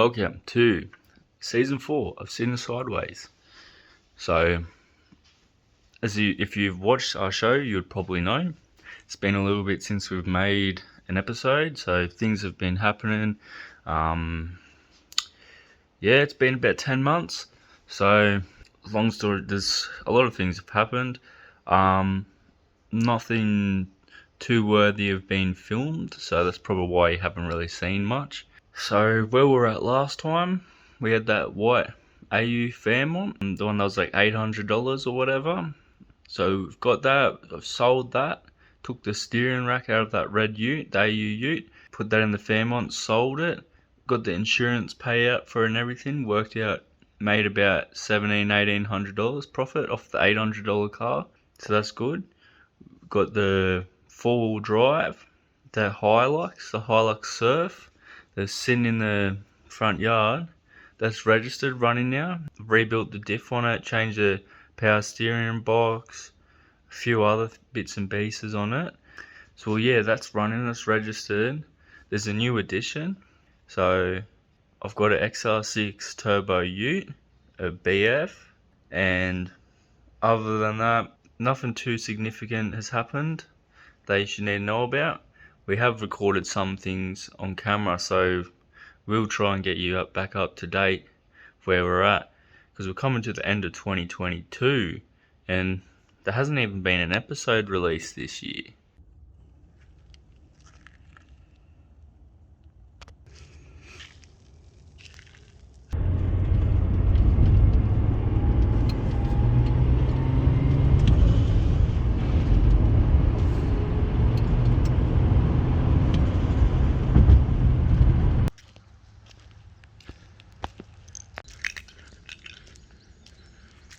welcome to Season 4 of Sitting Sidewayz. So, if you've watched our show, you'd probably know. It's been a little bit since we've made an episode, so things have been happening. It's been about 10 months. So, long story, there's a lot of things have happened. Nothing too worthy of being filmed, so that's probably why you haven't really seen much. So where we were at last time, we had that white AU Fairmont, the one that was like $800 or whatever. So we've got that, I've sold that, took the steering rack out of that red ute, the AU ute, put that in the Fairmont, sold it, got the insurance payout for it and everything, worked out, made about $1,800 profit off the $800 car, so that's good. Got the four-wheel drive, the Hilux Surf, that's sitting in the front yard. That's registered, running now. Rebuilt the diff on it, changed the power steering box, a few other bits and pieces on it. So yeah, that's running, that's registered. There's a new addition. So I've got an XR6 Turbo Ute, a BF, and other than that, nothing too significant has happened that you should need to know about. We have recorded some things on camera, so we'll try and get you back up to date where we're at, because we're coming to the end of 2022 and there hasn't even been an episode released this year.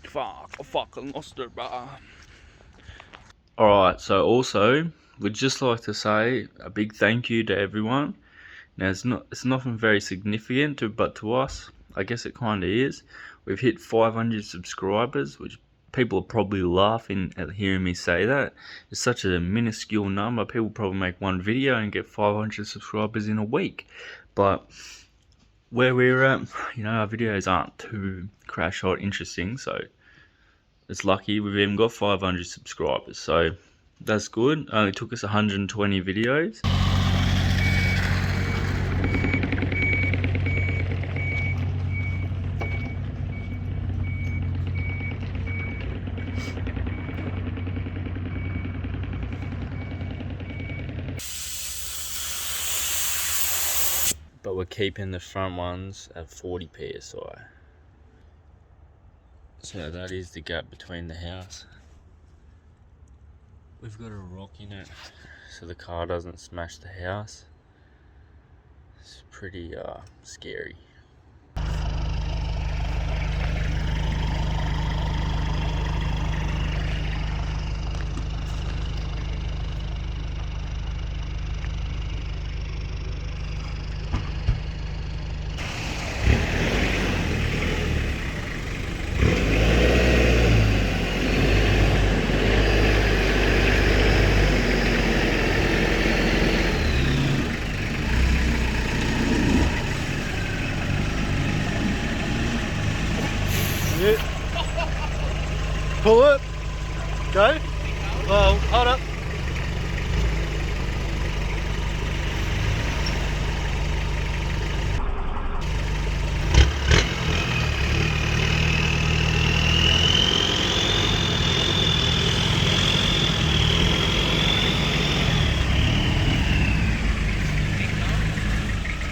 Fuck, I fucking lost it, bro. Alright, so also, we'd just like to say a big thank you to everyone. Now, it's nothing very significant, but to us, I guess it kind of is. We've hit 500 subscribers, which people are probably laughing at hearing me say that. It's such a minuscule number. People probably make one video and get 500 subscribers in a week. But where we're at, our videos aren't too crash hot interesting, so it's lucky we've even got 500 subscribers, so that's good. Only took us 120 videos. But we're keeping the front ones at 40 psi. So that is the gap between the house. We've got a rock in it so the car doesn't smash the house. It's pretty scary. Pull it. Go. Well, hold up.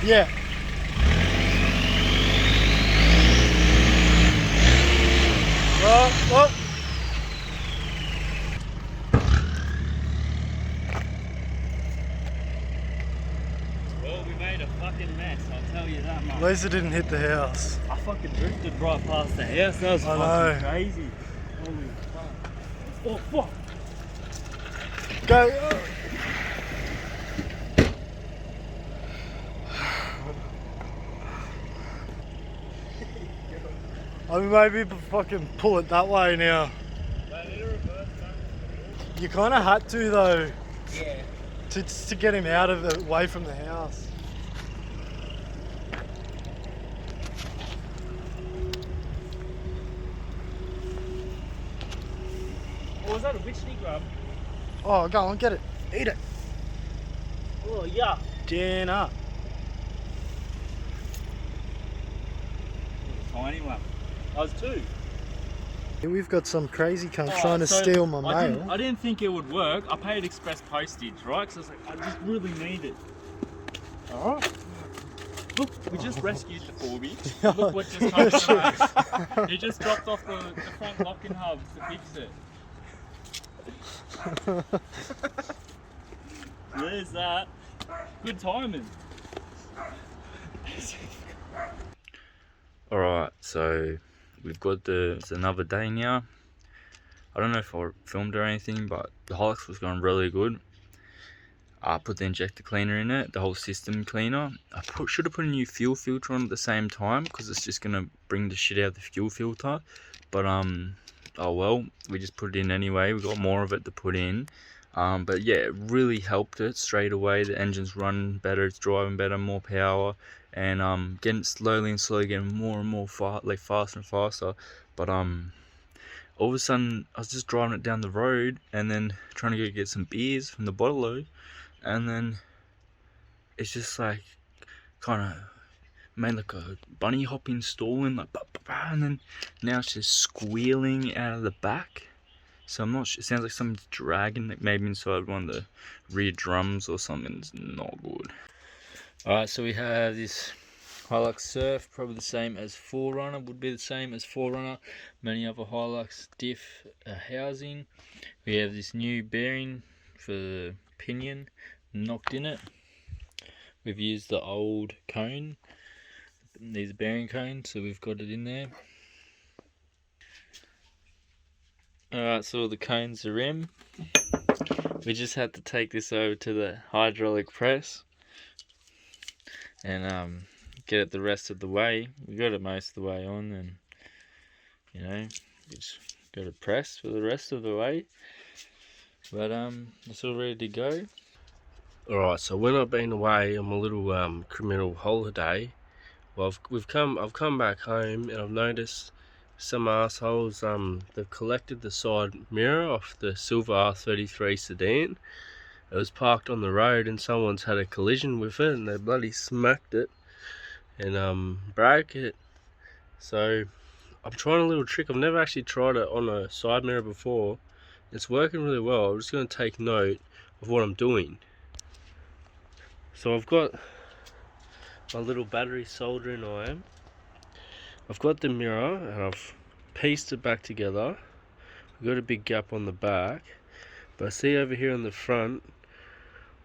Yeah. Well. Well, we made a fucking mess, I'll tell you that much. At least it didn't hit the house. I fucking drifted right past the house, that was fucking crazy. Holy fuck. Oh fuck! Go. I mean, maybe fucking pull it that way now. You kind of had to though. Yeah. To get him out of the away from the house. Or was that a witch did grab? Oh, go on, get it. Eat it. Oh, yeah. Dinner. Tiny one. That was 2. We've got some crazy cunt Oh, trying to so steal my I mail. I didn't think it would work. I paid express postage, right? Because I was like, I just really need it. Alright. Look, we just rescued the Corby. Look what just happened to us. He just dropped off the front locking hubs to fix it. There's that. Good timing. Alright, so we've got it's another day now. I don't know if I filmed or anything, but the Hilux was going really good. I put the injector cleaner in it, the whole system cleaner. I should have put a new fuel filter on at the same time, because it's just going to bring the shit out of the fuel filter. But oh well, we just put it in anyway. We got more of it to put in. But yeah, it really helped it straight away. The engine's running better, it's driving better, more power, and getting slowly and slowly getting more and more faster and faster. But all of a sudden I was just driving it down the road and then trying to go get some beers from the bottle, and then it's just like kind of made like a bunny hopping stalling, like bah, bah, bah, and then now it's just squealing out of the back. So I'm not sure, it sounds like something's dragging, like maybe inside one of the rear drums or something. It's not good. Alright, so we have this Hilux Surf, probably the same as 4Runner, would be the same as 4Runner. Many other Hilux diff housing. We have this new bearing for the pinion knocked in it. We've used the old cone, these bearing cones, so we've got it in there. Alright, so all the cones are in. We just had to take this over to the hydraulic press and get it the rest of the way. We got it most of the way on, and you know, just got it pressed for the rest of the way. But it's all ready to go. Alright, so when I've been away on my little criminal holiday, well, I've come back home and I've noticed some assholes they've collected the side mirror off the silver R33 sedan. It was parked on the road and someone's had a collision with it and they bloody smacked it and broke it. So I'm trying a little trick. I've never actually tried it on a side mirror before. It's working really well. I'm just going to take note of what I'm doing. So I've got my little battery soldering iron. I've got the mirror and I've pieced it back together. I've got a big gap on the back, but I see over here on the front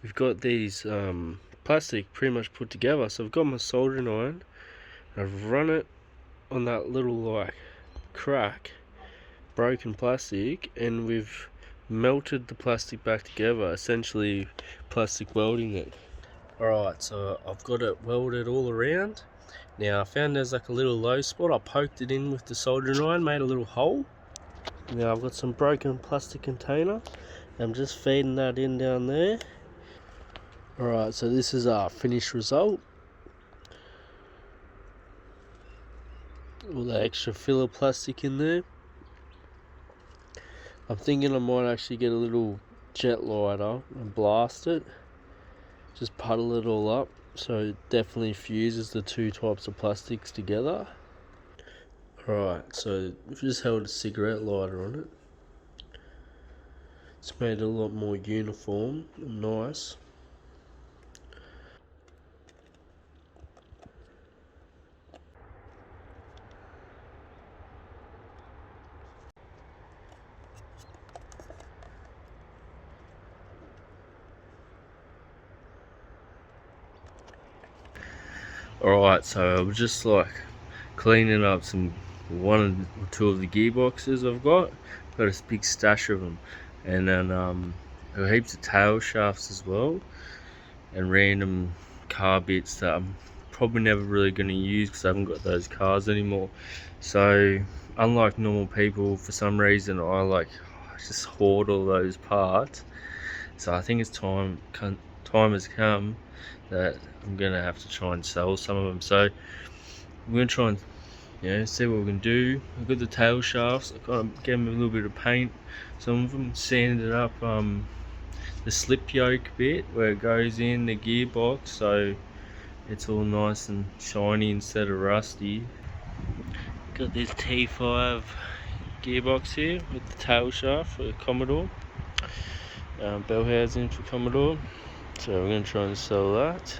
we've got these plastic pretty much put together. So I've got my soldering iron and I've run it on that little like crack, broken plastic, and we've melted the plastic back together, essentially plastic welding it. Alright, so I've got it welded all around. Now I found there's like a little low spot. I poked it in with the soldering iron, made a little hole. Now I've got some broken plastic container. I'm just feeding that in down there. Alright, so this is our finished result. All the extra filler plastic in there. I'm thinking I might actually get a little jet lighter and blast it. Just puddle it all up so it definitely fuses the two types of plastics together. Alright, so I've just held a cigarette lighter on it. It's made it a lot more uniform and nice. Alright, so I was just like cleaning up one or two of the gearboxes I've got. Got a big stash of them, and then there were heaps of tail shafts as well, and random car bits that I'm probably never really going to use because I haven't got those cars anymore. So unlike normal people, for some reason I just hoard all those parts. So I think it's time has come that I'm gonna have to try and sell some of them. So I'm gonna try and Yeah, see what we can do. We've got the tail shafts. I've got to give them a little bit of paint. Some of them sanded up the slip yoke bit where it goes in the gearbox, so it's all nice and shiny instead of rusty. Got this T5 gearbox here with the tail shaft for the Commodore. Bell housing for Commodore. So we're going to try and sell that.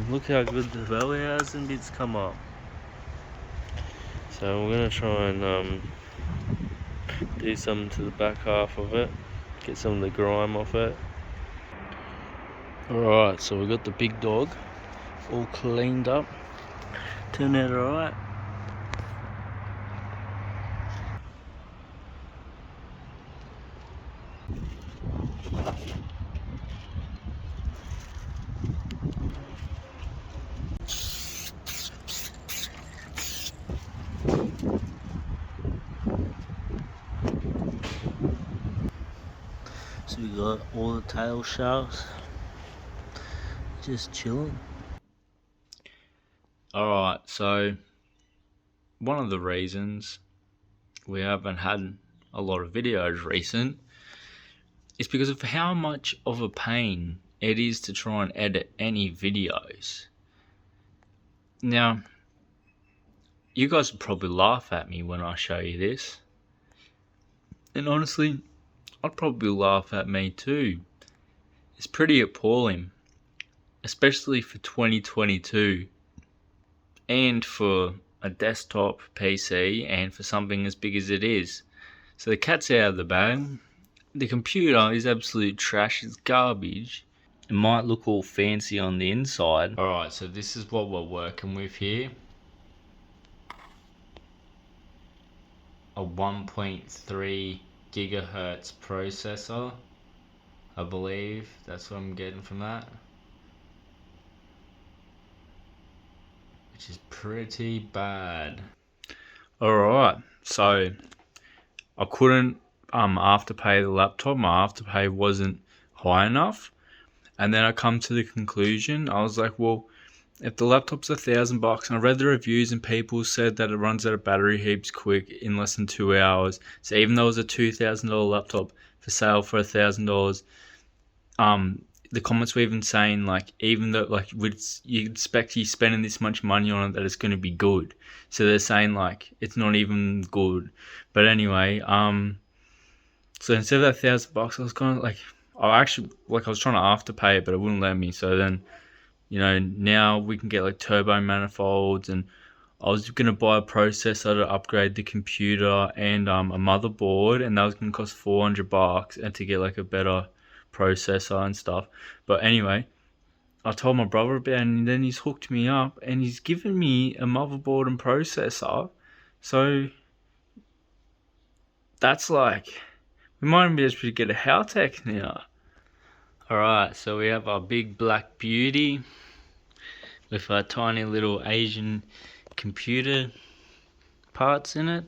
Look how good the bell housing bits come up. So we're going to try and do something to the back half of it. Get some of the grime off it. Alright, so we got the big dog all cleaned up. Turned out alright. So we got all the tail shafts just chilling. Alright, so one of the reasons we haven't had a lot of videos recent is because of how much of a pain it is to try and edit any videos. Now, you guys would probably laugh at me when I show you this. And honestly, I'd probably laugh at me too. It's pretty appalling, especially for 2022 and for a desktop PC and for something as big as it is. So the cat's out of the bag. The computer is absolute trash, it's garbage. It might look all fancy on the inside. Alright, so this is what we're working with here. A 1.3 gigahertz processor, I believe. That's what I'm getting from that. Which is pretty bad. Alright, so I couldn't afterpay the laptop. My afterpay wasn't high enough. And then I come to the conclusion, I was like, well, if the laptop's $1,000 and I read the reviews and people said that it runs out of battery heaps quick in less than 2 hours. So even though it was a $2,000 laptop for sale for $1,000, the comments were even saying like, even though like you expect you spending this much money on it that it's going to be good. So they're saying like it's not even good. But anyway, so instead of that $1,000, I was kind of like, I was trying to afterpay it, but it wouldn't let me. So then, you know, now we can get like turbo manifolds, and I was going to buy a processor to upgrade the computer and a motherboard, and that was going to cost $400 and to get like a better processor and stuff. But anyway, I told my brother about it, and then he's hooked me up and he's given me a motherboard and processor. So that's like, we might be able to get a Haltech now. Alright, so we have our big black beauty with our tiny little Asian computer parts in it.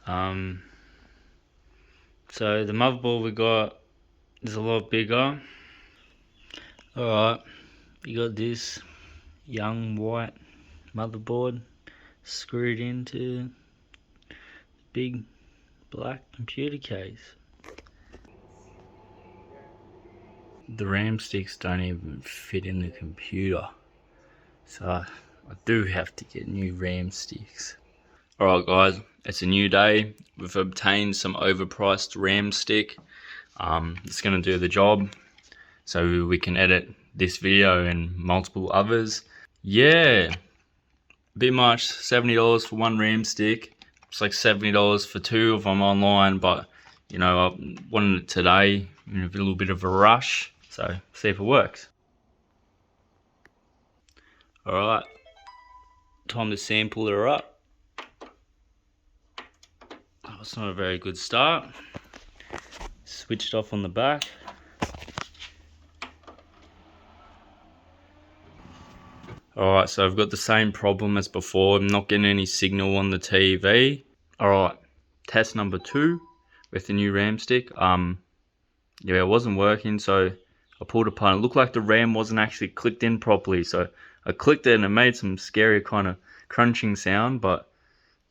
So the motherboard we got is a lot bigger. Alright, you got this young white motherboard screwed into the big black computer case. The RAM sticks don't even fit in the computer, so I do have to get new RAM sticks. Alright guys, it's a new day. We've obtained some overpriced RAM stick. It's going to do the job, so we can edit this video and multiple others. Yeah, a bit much, $70 for one RAM stick. It's like $70 for two of them online, but you know, I wanted it today, in a little bit of a rush, so see if it works. Alright, time to sample her up. Oh, it's not a very good start. Switched off on the back. Alright, so I've got the same problem as before. I'm not getting any signal on the TV. Alright, test number 2 with the new RAM stick. Yeah, it wasn't working, so I pulled apart. It looked like the RAM wasn't actually clicked in properly, so I clicked it and it made some scary kind of crunching sound, but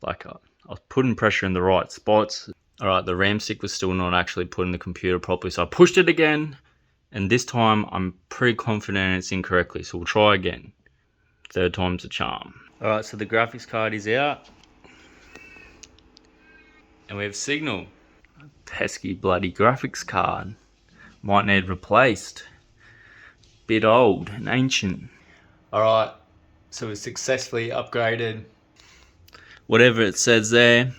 like I was putting pressure in the right spots. Alright, the RAM stick was still not actually putting the computer properly, so I pushed it again, and this time I'm pretty confident it's incorrectly, so we'll try again. Third time's a charm. Alright, so the graphics card is out, and we have signal. Pesky bloody graphics card. Might need replaced. Bit old and ancient. Alright, so we successfully upgraded whatever it says there.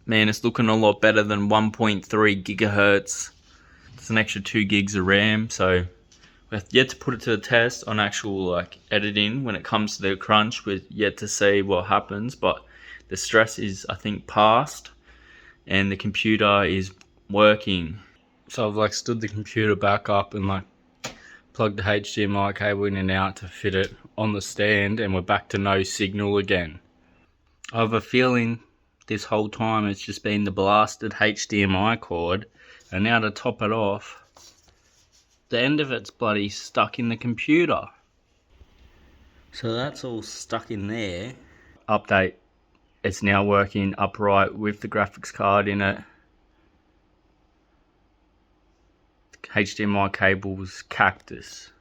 Man, it's looking a lot better than 1.3 gigahertz. It's an extra 2 gigs of RAM, so we have yet to put it to the test on actual like editing. When it comes to the crunch, we're yet to see what happens, but the stress is, I think, past, and the computer is working. So I've like stood the computer back up and like plugged the HDMI cable in and out to fit it on the stand, and we're back to no signal again. I have a feeling this whole time it's just been the blasted HDMI cord, and now to top it off, the end of it's bloody stuck in the computer. So that's all stuck in there. Update, it's now working upright with the graphics card in it. HDMI cable's cactus.